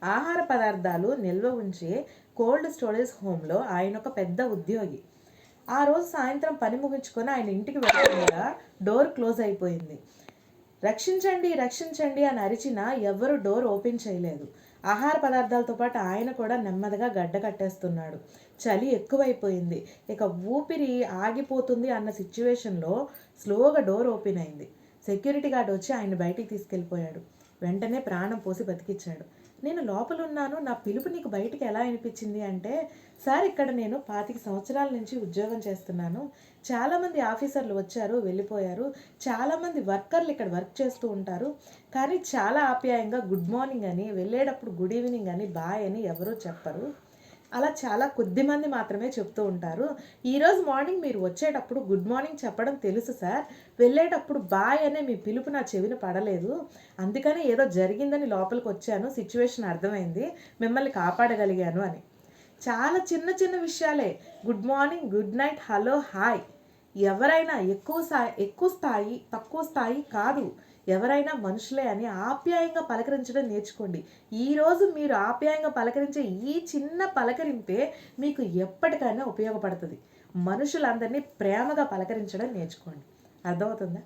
ఆహార పదార్థాలు నిల్వ ఉంచే కోల్డ్ స్టోరేజ్ హోమ్లో ఆయన ఒక పెద్ద ఉద్యోగి. ఆ రోజు సాయంత్రం పని ముగించుకొని ఆయన ఇంటికి వెళ్ళకుండా డోర్ క్లోజ్ అయిపోయింది. రక్షించండి రక్షించండి అని అరిచినా ఎవ్వరూ డోర్ ఓపెన్ చేయలేదు. ఆహార పదార్థాలతో పాటు ఆయన కూడా నెమ్మదిగా గడ్డ కట్టేస్తున్నాడు. చలి ఎక్కువైపోయింది. ఇక ఊపిరి ఆగిపోతుంది అన్న సిచ్యువేషన్లో స్లోగా డోర్ ఓపెన్ అయింది. సెక్యూరిటీ గార్డ్ వచ్చి ఆయన బయటికి తీసుకెళ్ళిపోయాడు. వెంటనే ప్రాణం పోసి బతికిచ్చాడు. నేను లోపలున్నాను, నా పిలుపు నీకు బయటికి ఎలా అనిపించింది అంటే, సార్ ఇక్కడ నేను 25 సంవత్సరాల నుంచి ఉద్యోగం చేస్తున్నాను. చాలామంది ఆఫీసర్లు వచ్చారు వెళ్ళిపోయారు. చాలామంది వర్కర్లు ఇక్కడ వర్క్ చేస్తూ ఉంటారు. కానీ చాలా ఆప్యాయంగా గుడ్ మార్నింగ్ అని, వెళ్ళేటప్పుడు గుడ్ ఈవినింగ్ అని, బాయ్ అని ఎవరూ చెప్పరు. అలా చాలా కొద్దిమంది మాత్రమే చెప్తూ ఉంటారు. ఈరోజు మార్నింగ్ మీరు వచ్చేటప్పుడు గుడ్ మార్నింగ్ చెప్పడం తెలుసు సార్, వెళ్ళేటప్పుడు బాయ్ అనే మీ పిలుపు నా చెవిన పడలేదు. అందుకని ఏదో జరిగిందని లోపలికి వచ్చాను, సిచ్యువేషన్ అర్థమైంది, మిమ్మల్ని కాపాడగలిగాను అని. చాలా చిన్న చిన్న విషయాలే. Good morning, good night, hello, hi. ఎవరైనా ఎక్కువ స్థాయి తక్కువ స్థాయి కాదు, ఎవరైనా మనుషులే అని ఆప్యాయంగా పలకరించడం నేర్చుకోండి. ఈరోజు మీరు ఆప్యాయంగా పలకరించే ఈ చిన్న పలకరింపే మీకు ఎప్పటికైనా ఉపయోగపడుతుంది. మనుషులందరినీ ప్రేమగా పలకరించడం నేర్చుకోండి. అర్థమవుతుందా?